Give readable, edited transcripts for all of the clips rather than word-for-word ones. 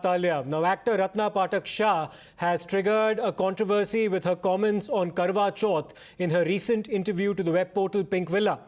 Talia. Now, actor Ratna Pathak Shah has triggered a controversy with her comments on Karwa Chauth in her recent interview to the web portal Pink Villa.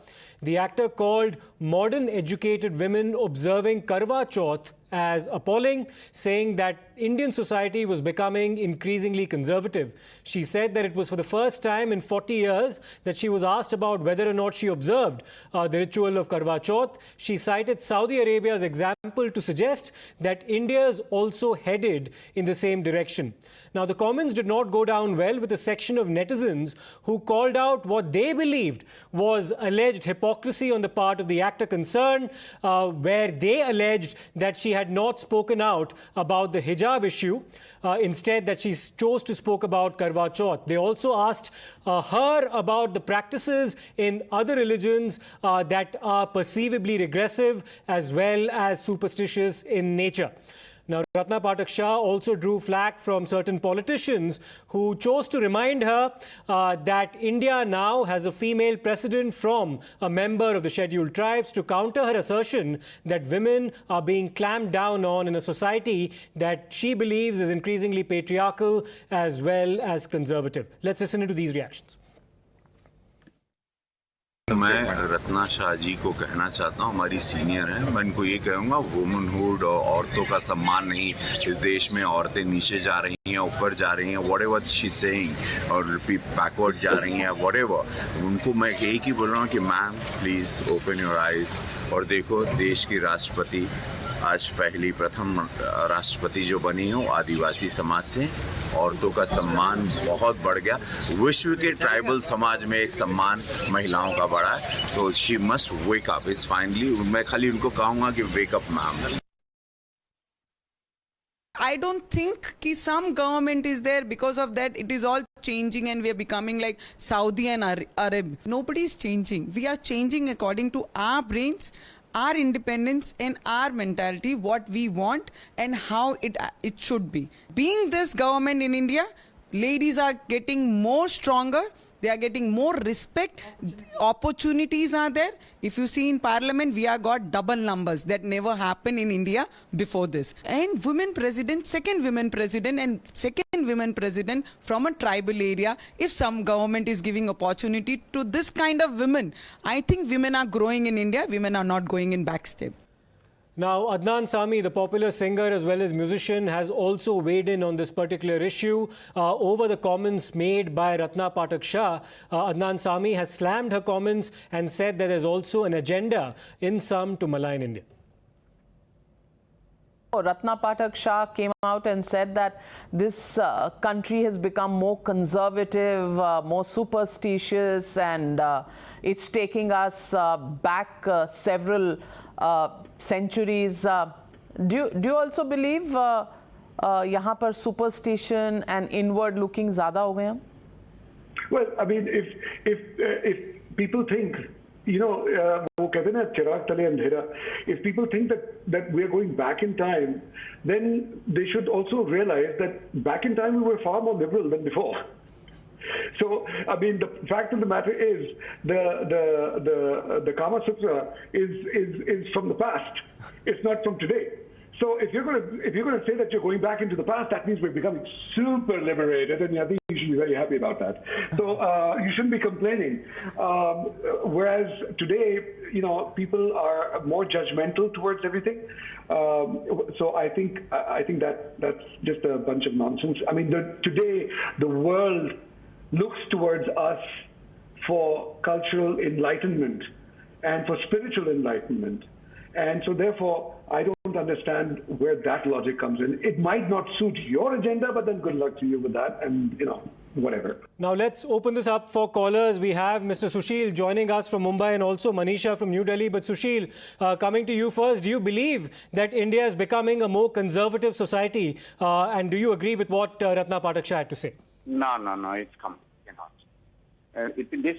The actor called modern educated women observing Karwa Chauth as appalling, saying that Indian society was becoming increasingly conservative. She said that it was for the first time in 40 years that she was asked about whether or not she observed the ritual of Karwa Chauth. She cited Saudi Arabia's example to suggest that India is also headed in the same direction. Now, the comments did not go down well with a section of netizens who called out what they believed was alleged hypocrisy on the part of the actor concerned, where they alleged that she had not spoken out about the hijab issue, instead that she chose to speak about Karwa Chauth. They also asked her about the practices in other religions that are perceivably regressive as well as superstitious in nature. Now, Ratna Pathak Shah also drew flack from certain politicians who chose to remind her that India now has a female president from a member of the scheduled tribes, to counter her assertion that women are being clamped down on in a society that she believes is increasingly patriarchal as well as conservative. Let's listen to these reactions. मैं रत्ना शाह जी को कहना चाहता हूँ, हमारी senior हैं। मैं इनको ये कहूँगा, वुमनहुड और औरतों का सम्मान नहीं, इस देश में औरतें नीचे जा रही हैं, ऊपर जा रही हैं, व्हाटएवर शी सेइंग, और बैकवर्ड जा रही हैं, व्हाटएवर। उनको मैं यही की बोल रहा हूँ कि ma'am please open your eyes और देखो, देश की राष्ट्रपति आज प्रथम राष्ट्रपति जो बनी हो आदिवासी समाज से, औरतों का सम्मान बहुत बढ़ गया। विश्व के ट्राइबल समाज में एक सम्मान महिलाओं का बढ़ा है, तो she must wake up. Is finally मैं खाली उनको कहूँगा कि wake up ma'am. I don't think कि some government is there, because of that it is all changing and we are becoming like Saudi and Arab. Nobody is changing. We are changing according to our brains, our independence and our mentality, what we want and how it should be. Being this government in India, ladies are getting more stronger. They are getting more respect. Opportunities are there. If you see in Parliament, we have got double numbers that never happened in India before this. And women president, second women president and second women president from a tribal area. If some government is giving opportunity to this kind of women, I think women are growing in India. Women are not going in backstep. Now, Adnan Sami, the popular singer as well as musician, has also weighed in on this particular issue over the comments made by Ratna Pathak Shah. Adnan Sami has slammed her comments and said that there's also an agenda in some to malign India. Ratna Pathak Shah came out and said that this country has become more conservative, more superstitious, and it's taking us back several centuries. Do you also believe यहाँ पर superstition and inward looking ज़्यादा हो गए हैं? Well, I mean, if people think, you know, वो कहते हैं ना चिराग तले अंधेरा. If people think that we are going back in time, then they should also realize that back in time we were far more liberal than before. So, I mean, the fact of the matter is, the Kama Sutra is from the past. It's not from today. So, if you're going to say that you're going back into the past, that means we're becoming super liberated, and I think you should be very happy about that. So, you shouldn't be complaining. Whereas today, you know, people are more judgmental towards everything. So, I think that's just a bunch of nonsense. I mean, today the world looks towards us for cultural enlightenment and for spiritual enlightenment. And so therefore, I don't understand where that logic comes in. It might not suit your agenda, but then good luck to you with that, and, you know, whatever. Now, let's open this up for callers. We have Mr. Sushil joining us from Mumbai and also Manisha from New Delhi. But Sushil, coming to you first, do you believe that India is becoming a more conservative society? And do you agree with what Ratna Pathak Shah had to say? No, it's completely not. This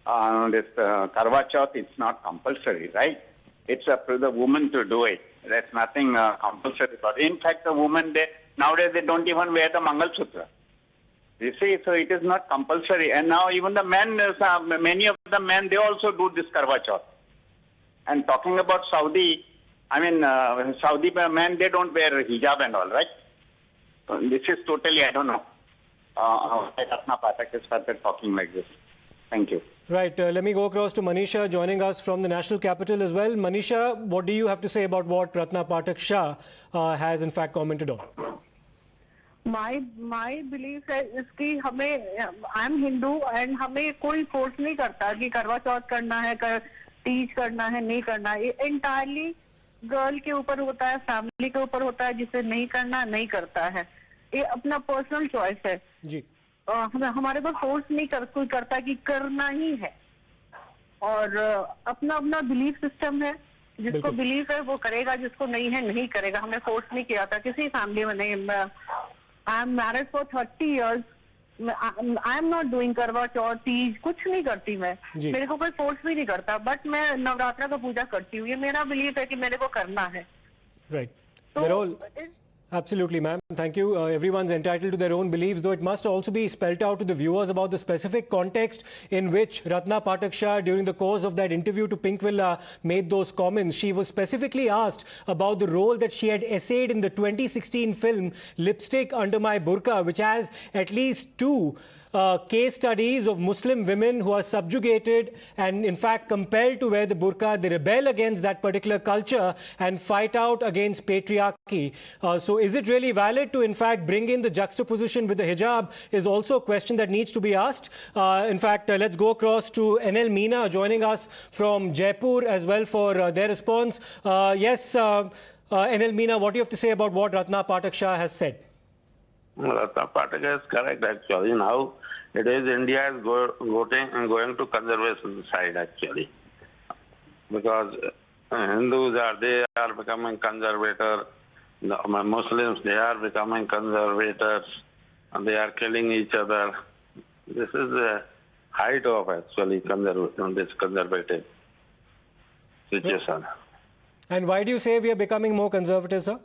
Karwa Chauth, it's not compulsory, right? It's up to the woman to do it. There's nothing compulsory about it. In fact, the women, nowadays they don't even wear the Mangal Sutra. You see, so it is not compulsory. And now even the men, many of the men, they also do this Karwa Chauth. And talking about Saudi, I mean, Saudi men, they don't wear hijab and all, right? This is totally, I don't know. Ratna Pathak has started talking like this. Thank you. Right. Let me go across to Manisha joining us from the national capital as well. Manisha, what do you have to say about what Ratna Pathak Shah has in fact commented on? My belief है इसकी हमें I am Hindu and हमें कोई force नहीं करता कि करवा चौथ करना है तीज करना है नहीं करना है एंटायरली गर्ल के ऊपर होता है फैमिली के ऊपर होता है जिसे नहीं करना नहीं करता है ये अपना पर्सनल चॉइस है जी हमारे पास फोर्स नहीं कोई करता कि करना ही है और अपना अपना बिलीफ सिस्टम है जिसको बिलीफ है वो करेगा जिसको नहीं है नहीं करेगा हमने फोर्स नहीं किया था किसी फैमिली में नहीं I am married for 30 years I am not doing करवा चौथ तीज कुछ नहीं करती मैं मेरे को कोई फोर्स भी नहीं करता बट मैं नवरात्रा का पूजा करती हूँ ये मेरा बिलीफ है कि मेरे को करना है राइट तो Absolutely, ma'am. Thank you. Everyone's entitled to their own beliefs, though it must also be spelt out to the viewers about the specific context in which Ratna Pathak Shah, during the course of that interview to Pink Villa, made those comments. She was specifically asked about the role that she had essayed in the 2016 film Lipstick Under My Burqa, which has at least two case studies of Muslim women who are subjugated and in fact compelled to wear the burqa. They rebel against that particular culture and fight out against patriarchy. So is it really valid to in fact bring in the juxtaposition with the hijab is also a question that needs to be asked. In fact, let's go across to NL Meena joining us from Jaipur as well for their response. Yes, NL Meena, what do you have to say about what Ratna Pathak Shah has said? Ratna Pathak is correct actually. Now it is India is going to conservation side actually, because Hindus are becoming conservator, the Muslims they are becoming conservators, and they are killing each other. This is the height of actually this conservative situation. And why do you say we are becoming more conservative, sir?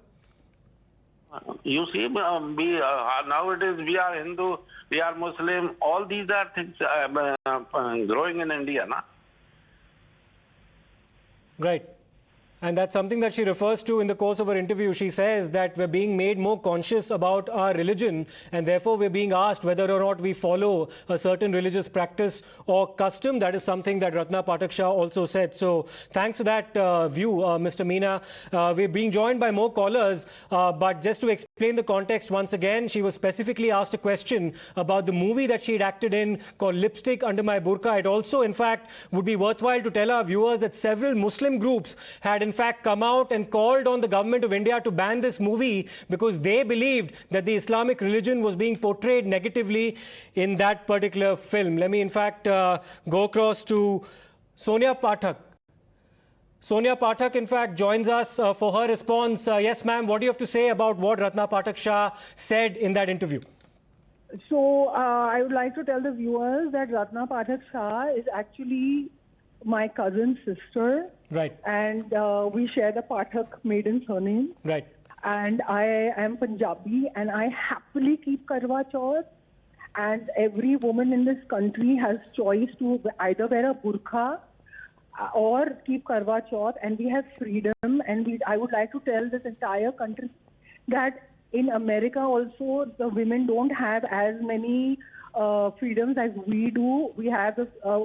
You see, nowadays we are Hindu, we are Muslim, all these are things growing in India, na? Right. And that's something that she refers to in the course of her interview. She says that we're being made more conscious about our religion and therefore we're being asked whether or not we follow a certain religious practice or custom. That is something that Ratna Pathak Shah also said. So thanks for that view, Mr. Meena. We're being joined by more callers, but just to explain the context once again, she was specifically asked a question about the movie that she had acted in called Lipstick Under My Burqa. It also, in fact, would be worthwhile to tell our viewers that several Muslim groups had in fact come out and called on the government of India to ban this movie because they believed that the Islamic religion was being portrayed negatively in that particular film. Let me in fact go across to Sonia Pathak. Sonia Pathak in fact joins us for her response. Yes ma'am, what do you have to say about what Ratna Pathak Shah said in that interview? So I would like to tell the viewers that Ratna Pathak Shah is actually my cousin's sister. Right. And we share the Pathak maiden surname. Right. And I am Punjabi and I happily keep Karwa Chauth. And every woman in this country has choice to either wear a burqa or keep Karwa Chauth, and we have freedom. And I would like to tell this entire country that in America also the women don't have as many freedoms as we do. We have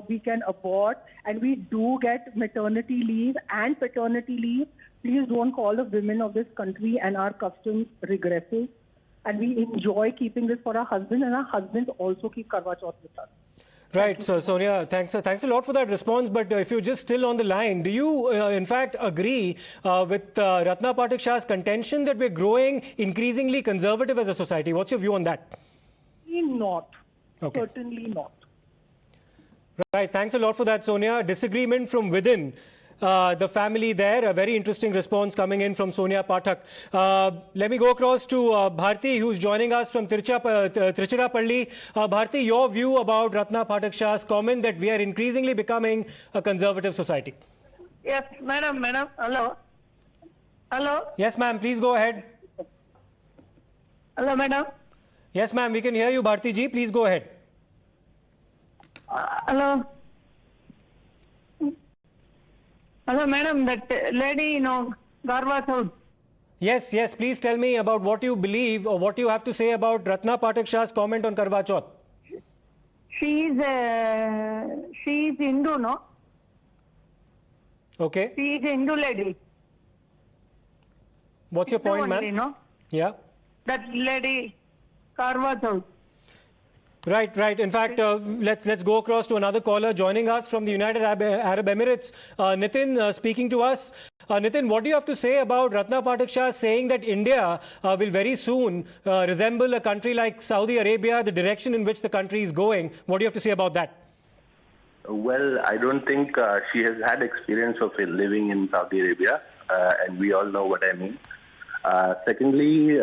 we can abort and we do get maternity leave and paternity leave. Please don't call the women of this country and our customs regressive. And we enjoy keeping this for our husbands, and our husbands also keep Karwa Chauth with us. Right, so Sonia, thanks a lot for that response. But if you're just still on the line, do you in fact agree with Ratna Pathak Shah's contention that we're growing increasingly conservative as a society? What's your view on that? Not. Okay. Certainly not. Right, thanks a lot for that, Sonia. Disagreement from within the family there. A very interesting response coming in from Sonia Pathak. Let me go across to Bharti, who's joining us from Tiruchirappalli. Bharti, your view about Ratna Pathak Shah's comment that we are increasingly becoming a conservative society. Yes, madam, hello. Hello. Yes, ma'am, please go ahead. Hello, madam. Yes, ma'am, we can hear you, Bharti ji. Please go ahead. Hello. Hello, madam. That lady, Karwa Chauth. Yes, yes, please tell me about what you believe or what you have to say about Ratna Pathak Shah's comment on Karwa Chauth. She is Hindu, no? Okay. She is a Hindu lady. What's your point, Hindu only, ma'am? no? Yeah. That lady, Karwa Chauth. Right, right. In fact, let's go across to another caller joining us from the United Arab Emirates. Nitin speaking to us. Nitin, what do you have to say about Ratna Pathak Shah saying that India will very soon resemble a country like Saudi Arabia, the direction in which the country is going? What do you have to say about that? Well, I don't think she has had experience of living in Saudi Arabia, and we all know what I mean. Secondly,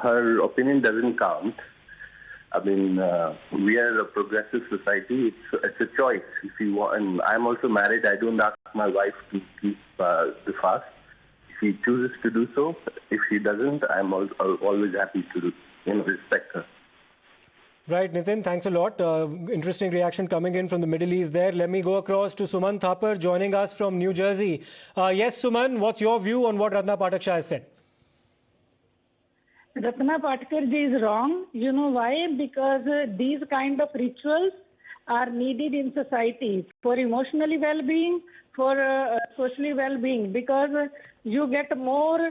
her opinion doesn't count. I mean, we are a progressive society. It's a choice. If you want, and I'm also married. I don't ask my wife to keep the fast. If she chooses to do so, if she doesn't, I'm always happy to respect her. Right, Nitin, thanks a lot. Interesting reaction coming in from the Middle East there. Let me go across to Suman Thapar joining us from New Jersey. Yes, Suman, what's your view on what Ratna Pathak Shah has said? Ratna Pathak ji is wrong. You know why? Because these kind of rituals are needed in society for emotionally well-being, for socially well-being, because you get more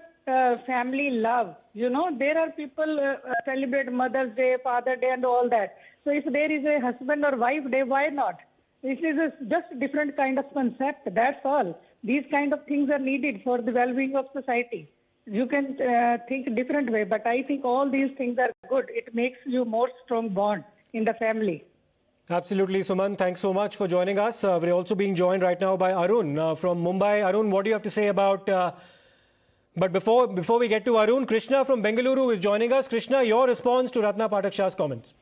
family love. You know, there are people celebrate Mother's Day, Father's Day and all that. So if there is a husband or wife day, why not? This is just different kind of concept, that's all. These kind of things are needed for the well-being of society. You can think different way, but I think all these things are good. It makes you more strong bond in the family. Absolutely, Suman. Thanks so much for joining us. We're also being joined right now by Arun from Mumbai. Arun, what do you have to say about... But before we get to Arun, Krishna from Bengaluru is joining us. Krishna, your response to Ratna Pathak Shah's comments.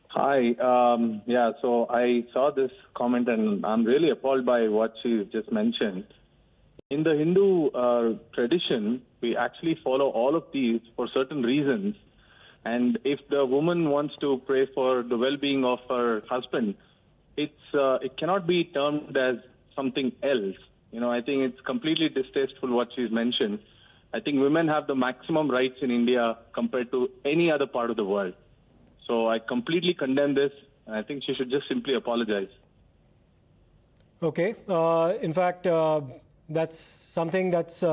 Hi. Yeah, so I saw this comment and I'm really appalled by what she just mentioned. In the Hindu tradition, we actually follow all of these for certain reasons. And if the woman wants to pray for the well-being of her husband, it cannot be termed as something else. You know, I think it's completely distasteful what she's mentioned. I think women have the maximum rights in India compared to any other part of the world. So I completely condemn this, and I think she should just simply apologize. Okay. In fact, that's something that's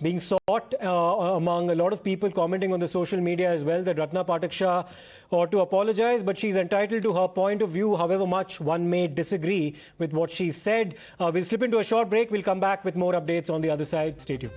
being sought among a lot of people commenting on the social media as well, that Ratna Pathak Shah ought to apologize, but she's entitled to her point of view, however much one may disagree with what she said. We'll slip into a short break. We'll come back with more updates on the other side. Stay tuned.